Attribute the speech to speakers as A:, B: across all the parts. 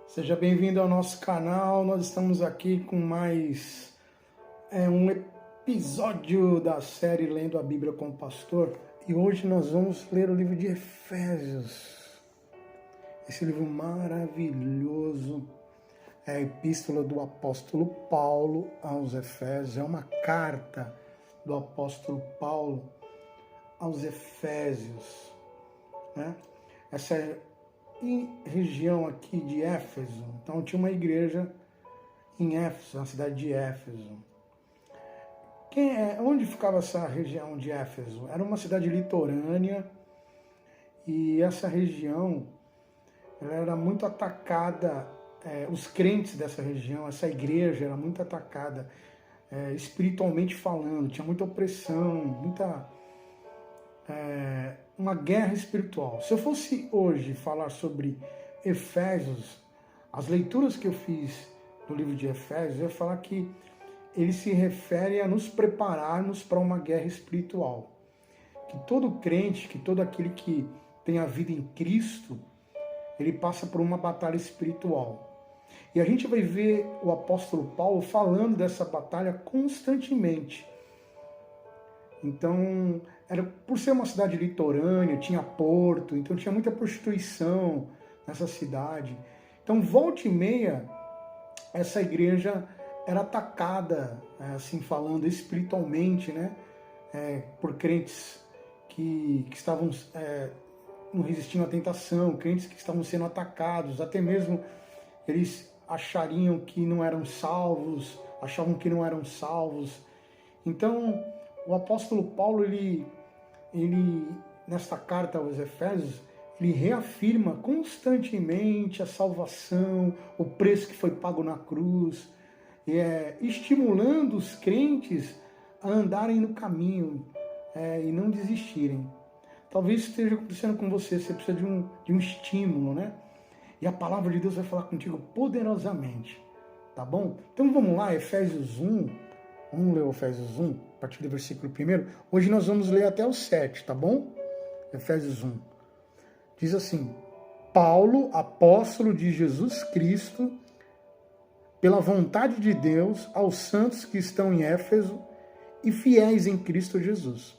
A: Seja bem-vindo ao nosso canal. Nós estamos aqui com mais um episódio da série Lendo a Bíblia com o Pastor. E hoje nós vamos ler o livro de Efésios. Esse livro maravilhoso é a epístola do apóstolo Paulo aos Efésios. É uma carta do apóstolo Paulo aos Efésios, né? Essa região aqui de Éfeso, então tinha uma igreja em Éfeso, na cidade de Éfeso. Onde ficava essa região de Éfeso? Era uma cidade litorânea e essa região ela era muito atacada, os crentes dessa região, essa igreja era muito atacada espiritualmente falando, tinha muita opressão, uma guerra espiritual. Se eu fosse hoje falar sobre Efésios, as leituras que eu fiz do livro de Efésios, eu ia falar que ele se refere a nos prepararmos para uma guerra espiritual. Que todo crente, que todo aquele que tem a vida em Cristo, ele passa por uma batalha espiritual. E a gente vai ver o apóstolo Paulo falando dessa batalha constantemente. Então, por ser uma cidade litorânea, tinha porto, então tinha muita prostituição nessa cidade. Então, volta e meia, essa igreja era atacada, assim falando espiritualmente, né, por crentes que estavam não resistindo à tentação, crentes que estavam sendo atacados, até mesmo eles achariam que não eram salvos, achavam que não eram salvos. Então, o apóstolo Paulo, ele nesta carta aos Efésios, ele reafirma constantemente a salvação, o preço que foi pago na cruz, estimulando os crentes a andarem no caminho e não desistirem. Talvez isso esteja acontecendo com você precisa de um estímulo, né? E a palavra de Deus vai falar contigo poderosamente, tá bom? Então vamos lá, Efésios 1, vamos ler o Efésios 1, a partir do versículo 1. Hoje nós vamos ler até o 7, tá bom? Efésios 1. Diz assim: Paulo, apóstolo de Jesus Cristo, pela vontade de Deus, aos santos que estão em Éfeso e fiéis em Cristo Jesus.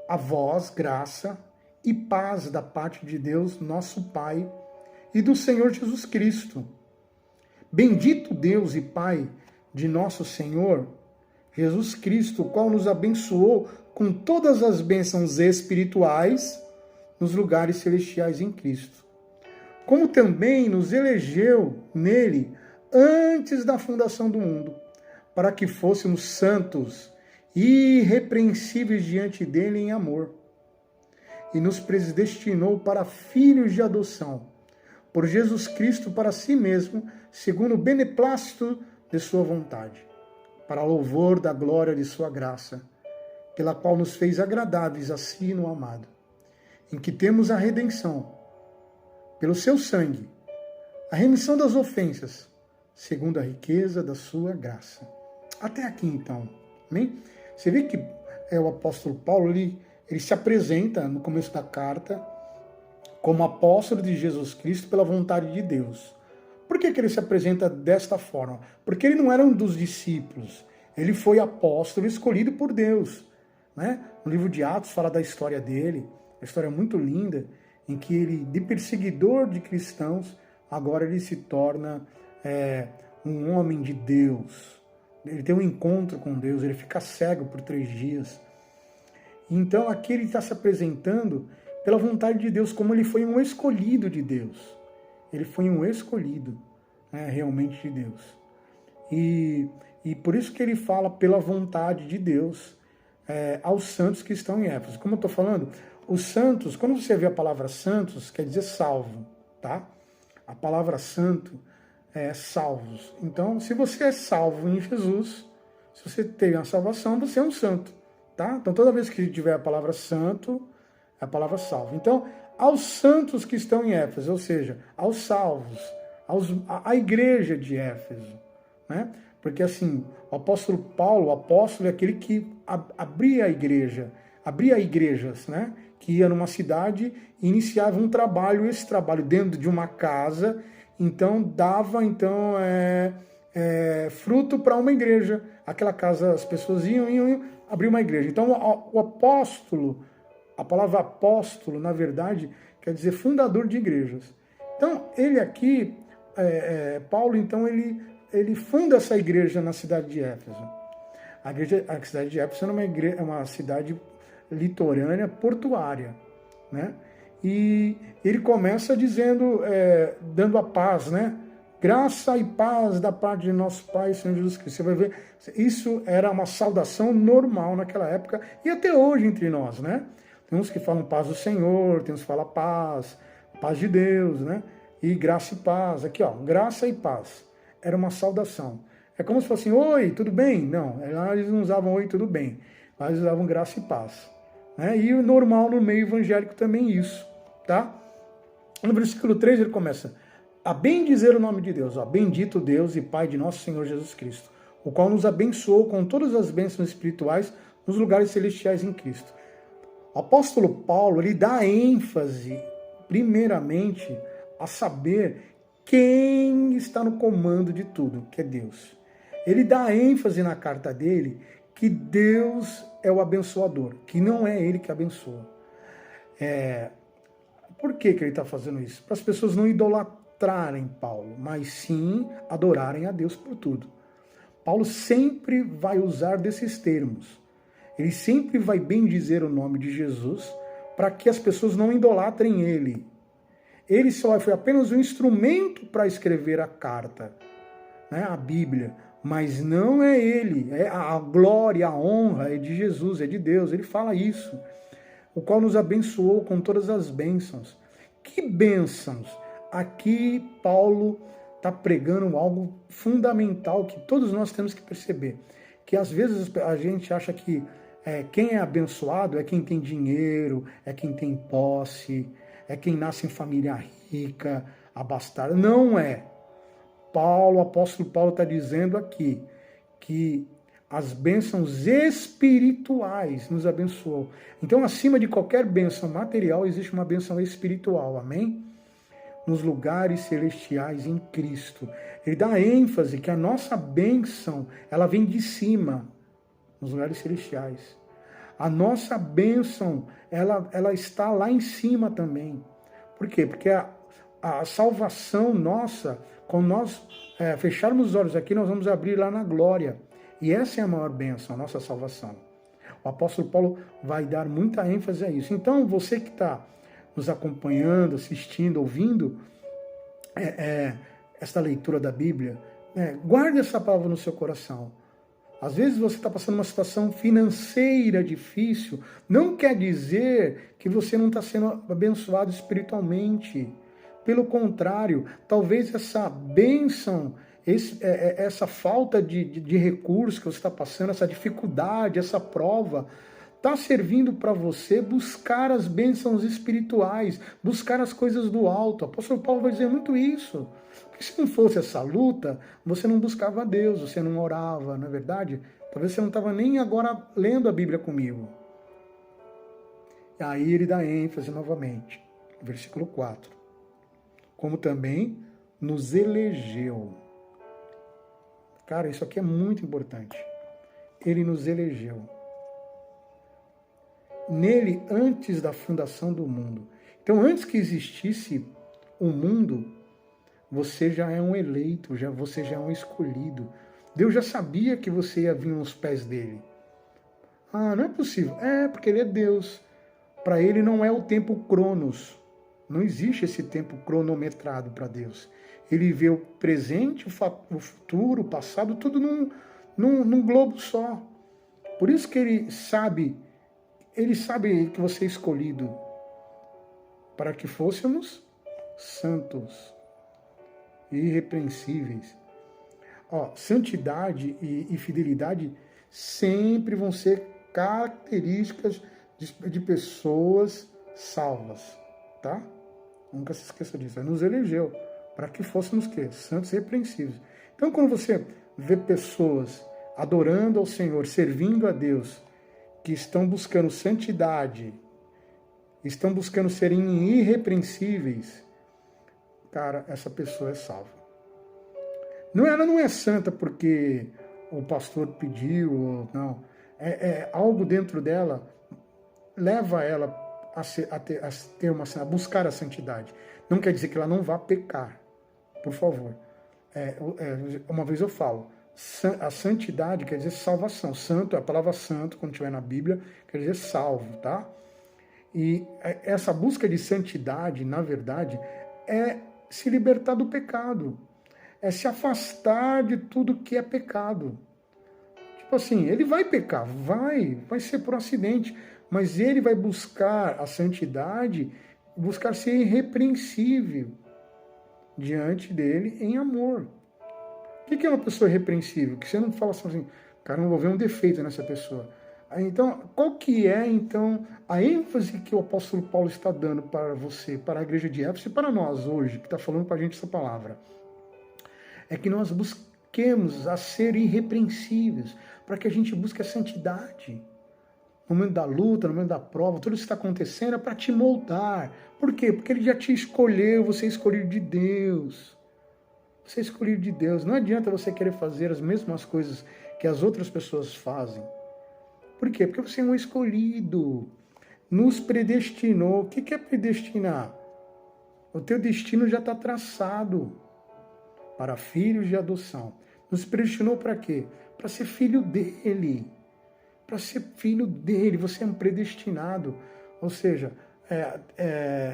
A: A vós, graça e paz da parte de Deus, nosso Pai, e do Senhor Jesus Cristo. Bendito Deus e Pai de nosso Senhor Jesus Cristo, o qual nos abençoou com todas as bênçãos espirituais nos lugares celestiais em Cristo. Como também nos elegeu nele antes da fundação do mundo, para que fôssemos santos e irrepreensíveis diante dele em amor. E nos predestinou para filhos de adoção, por Jesus Cristo para si mesmo, segundo o beneplácito de sua vontade, para louvor da glória de sua graça, pela qual nos fez agradáveis a si no amado, em que temos a redenção, pelo seu sangue, a remissão das ofensas, segundo a riqueza da sua graça. Até aqui, então. Amém? Você vê que o apóstolo Paulo, ele se apresenta no começo da carta como apóstolo de Jesus Cristo pela vontade de Deus. Por que ele se apresenta desta forma? Porque ele não era um dos discípulos. Ele foi apóstolo escolhido por Deus, né? No livro de Atos fala da história dele, uma história muito linda, em que ele, de perseguidor de cristãos, agora ele se torna um homem de Deus. Ele tem um encontro com Deus, ele fica cego por 3 dias. Então aqui ele está se apresentando pela vontade de Deus, como ele foi um escolhido de Deus. Ele foi um escolhido, realmente de Deus. E por isso que ele fala pela vontade de Deus aos santos que estão em Éfeso. Como eu estou falando, os santos, quando você vê a palavra santos, quer dizer salvo, tá? A palavra santo é salvos. Então, se você é salvo em Jesus, se você tem a salvação, você é um santo, tá? Então, toda vez que tiver a palavra santo, é a palavra salvo. Então, aos santos que estão em Éfeso, ou seja, aos salvos, à igreja de Éfeso, né? Porque assim, o apóstolo Paulo, o apóstolo é aquele que abria a igreja, abria igrejas, né? Que ia numa cidade e iniciava um trabalho, esse trabalho dentro de uma casa então dava fruto para uma igreja. Aquela casa, as pessoas iam abrir uma igreja. Então o apóstolo, a palavra apóstolo, na verdade, quer dizer fundador de igrejas. Então ele aqui, Paulo, então ele funda essa igreja na cidade de Éfeso. A cidade de Éfeso é uma cidade litorânea, portuária, né? E ele começa dizendo, dando a paz, né? Graça e paz da parte de nosso Pai, Senhor Jesus Cristo. Você vai ver, isso era uma saudação normal naquela época e até hoje entre nós, né? Tem uns que falam paz do Senhor, tem uns que falam paz de Deus, né? E graça e paz. Aqui, ó, graça e paz. Era uma saudação. É como se fosse assim, oi, tudo bem? Não, lá eles não usavam oi, tudo bem. Lá eles usavam graça e paz. Né? E o normal no meio evangélico também isso, tá? No versículo 3 ele começa, a bendizer o nome de Deus, ó, bendito Deus e Pai de nosso Senhor Jesus Cristo, o qual nos abençoou com todas as bênçãos espirituais nos lugares celestiais em Cristo. O apóstolo Paulo, ele dá ênfase, primeiramente, a saber quem está no comando de tudo, que é Deus. Ele dá ênfase na carta dele que Deus é o abençoador, que não é ele que abençoa. Por que ele está fazendo isso? Para as pessoas não idolatrarem Paulo, mas sim adorarem a Deus por tudo. Paulo sempre vai usar desses termos. Ele sempre vai bendizer o nome de Jesus para que as pessoas não idolatrem ele. Ele só foi apenas um instrumento para escrever a carta, né, a Bíblia. Mas não é ele, a glória, a honra é de Jesus, é de Deus. Ele fala isso, o qual nos abençoou com todas as bênçãos. Que bênçãos? Aqui Paulo está pregando algo fundamental que todos nós temos que perceber. Que às vezes a gente acha que quem é abençoado é quem tem dinheiro, é quem tem posse, é quem nasce em família rica, abastada. Não é. O apóstolo Paulo está dizendo aqui que as bênçãos espirituais nos abençoou. Então, acima de qualquer bênção material, existe uma bênção espiritual, amém? Nos lugares celestiais em Cristo. Ele dá ênfase que a nossa bênção, ela vem de cima, nos lugares celestiais. A nossa bênção, ela está lá em cima também. Por quê? Porque a salvação nossa, quando nós fecharmos os olhos aqui, nós vamos abrir lá na glória. E essa é a maior bênção, a nossa salvação. O apóstolo Paulo vai dar muita ênfase a isso. Então, você que está nos acompanhando, assistindo, ouvindo esta leitura da Bíblia, guarde essa palavra no seu coração. Às vezes você está passando uma situação financeira difícil, não quer dizer que você não está sendo abençoado espiritualmente. Pelo contrário, talvez essa bênção, essa falta de recursos que você está passando, essa dificuldade, essa prova, está servindo para você buscar as bênçãos espirituais, buscar as coisas do alto. O apóstolo Paulo vai dizer muito isso. Porque se não fosse essa luta, você não buscava a Deus, você não orava, não é verdade? Talvez você não estava nem agora lendo a Bíblia comigo. E aí ele dá ênfase novamente, versículo 4. Como também nos elegeu. Cara, isso aqui é muito importante. Ele nos elegeu. Nele, antes da fundação do mundo. Então, antes que existisse o mundo, você já é um eleito, você já é um escolhido. Deus já sabia que você ia vir nos pés dele. Ah, não é possível. Porque ele é Deus. Para ele não é o tempo cronos. Não existe esse tempo cronometrado para Deus. Ele vê o presente, o futuro, o passado, tudo num globo só. Por isso que ele sabe que você é escolhido para que fôssemos santos e irrepreensíveis. Santidade e fidelidade sempre vão ser características de pessoas salvas, tá? Nunca se esqueça disso. Ele nos elegeu para que fôssemos santos e irrepreensíveis. Então, quando você vê pessoas adorando ao Senhor, servindo a Deus, que estão buscando santidade, estão buscando serem irrepreensíveis, cara, essa pessoa é salva. Ela não é santa porque o pastor pediu, ou não. Algo dentro dela leva ela a buscar a santidade. Não quer dizer que ela não vá pecar, por favor. Uma vez eu falo, a santidade quer dizer salvação. Santo, a palavra santo, quando estiver na Bíblia, quer dizer salvo, tá? E essa busca de santidade, na verdade, é se libertar do pecado. É se afastar de tudo que é pecado. Tipo assim, ele vai pecar, vai ser por acidente, mas ele vai buscar a santidade, buscar ser irrepreensível diante dele em amor. O que é uma pessoa irrepreensível? Que você não fala assim, cara, não vou ver um defeito nessa pessoa. Então, qual que é, então, a ênfase que o apóstolo Paulo está dando para você, para a igreja de Éfeso e para nós hoje, que está falando para a gente essa palavra? É que nós busquemos a ser irrepreensíveis, para que a gente busque a santidade. No momento da luta, no momento da prova, tudo isso que está acontecendo é para te moldar. Por quê? Porque ele já te escolheu, você é escolhido de Deus. Você é escolhido de Deus. Não adianta você querer fazer as mesmas coisas que as outras pessoas fazem. Por quê? Porque você é um escolhido. Nos predestinou. O que é predestinar? O teu destino já está traçado para filhos de adoção. Nos predestinou para quê? Para ser filho dele. Para ser filho dele. Você é um predestinado. Ou seja,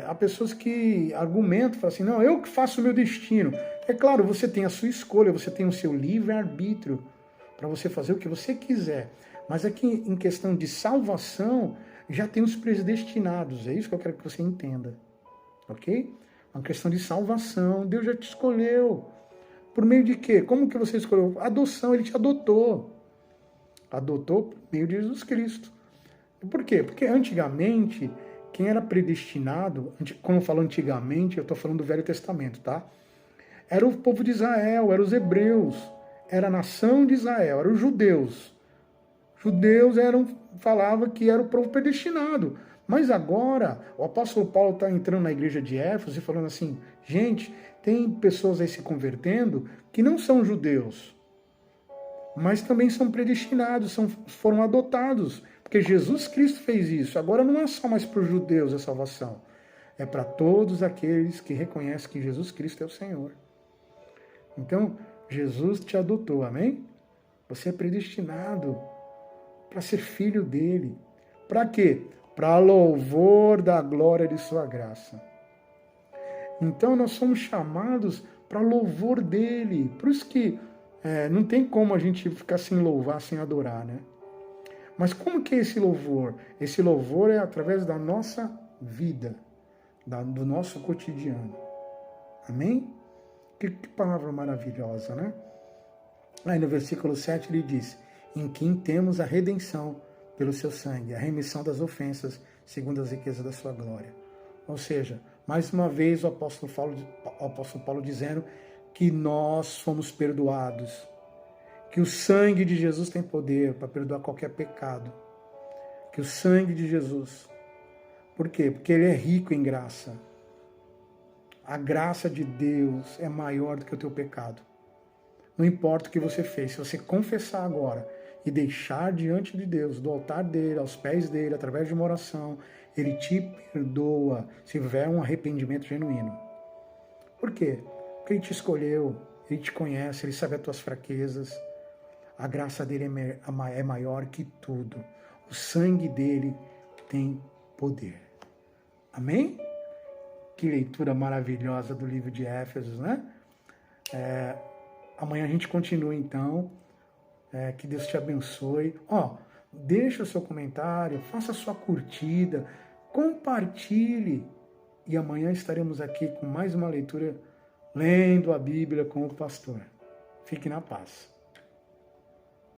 A: há pessoas que argumentam, falam assim, não, eu que faço o meu destino. É claro, você tem a sua escolha, você tem o seu livre-arbítrio para você fazer o que você quiser. Mas aqui, em questão de salvação, já tem os predestinados. É isso que eu quero que você entenda. Ok? É uma questão de salvação. Deus já te escolheu. Por meio de quê? Como que você escolheu? Adoção, ele te adotou. Adotou por meio de Jesus Cristo. Por quê? Porque antigamente, quem era predestinado, quando eu falo antigamente, eu estou falando do Velho Testamento, tá? Era o povo de Israel, eram os hebreus, era a nação de Israel, eram os judeus. Judeus falava que era o povo predestinado. Mas agora, o apóstolo Paulo está entrando na igreja de Éfeso e falando assim, gente, tem pessoas aí se convertendo que não são judeus, mas também são predestinados, foram adotados, porque Jesus Cristo fez isso. Agora não é só mais para os judeus a salvação, é para todos aqueles que reconhecem que Jesus Cristo é o Senhor. Então, Jesus te adotou, amém? Você é predestinado para ser filho dele. Para quê? Para louvor da glória de sua graça. Então, nós somos chamados para louvor dele. Por isso que não tem como a gente ficar sem louvar, sem adorar, né? Mas como que é esse louvor? Esse louvor é através da nossa vida, do nosso cotidiano. Amém? Que palavra maravilhosa, né? Aí no versículo 7 ele diz, em quem temos a redenção pelo seu sangue, a remissão das ofensas, segundo as riquezas da sua glória. Ou seja, mais uma vez o apóstolo Paulo dizendo que nós fomos perdoados, que o sangue de Jesus tem poder para perdoar qualquer pecado, que o sangue de Jesus, por quê? Porque ele é rico em graça. A graça de Deus é maior do que o teu pecado. Não importa o que você fez, se você confessar agora e deixar diante de Deus, do altar dele, aos pés dele, através de uma oração, ele te perdoa se houver um arrependimento genuíno. Por quê? Porque ele te escolheu, ele te conhece, ele sabe as tuas fraquezas. A graça dele é maior que tudo. O sangue dele tem poder. Amém? Que leitura maravilhosa do livro de Éfesos, né? Amanhã a gente continua, então. Que Deus te abençoe. Deixa o seu comentário, faça a sua curtida, compartilhe. E amanhã estaremos aqui com mais uma leitura, lendo a Bíblia com o pastor. Fique na paz.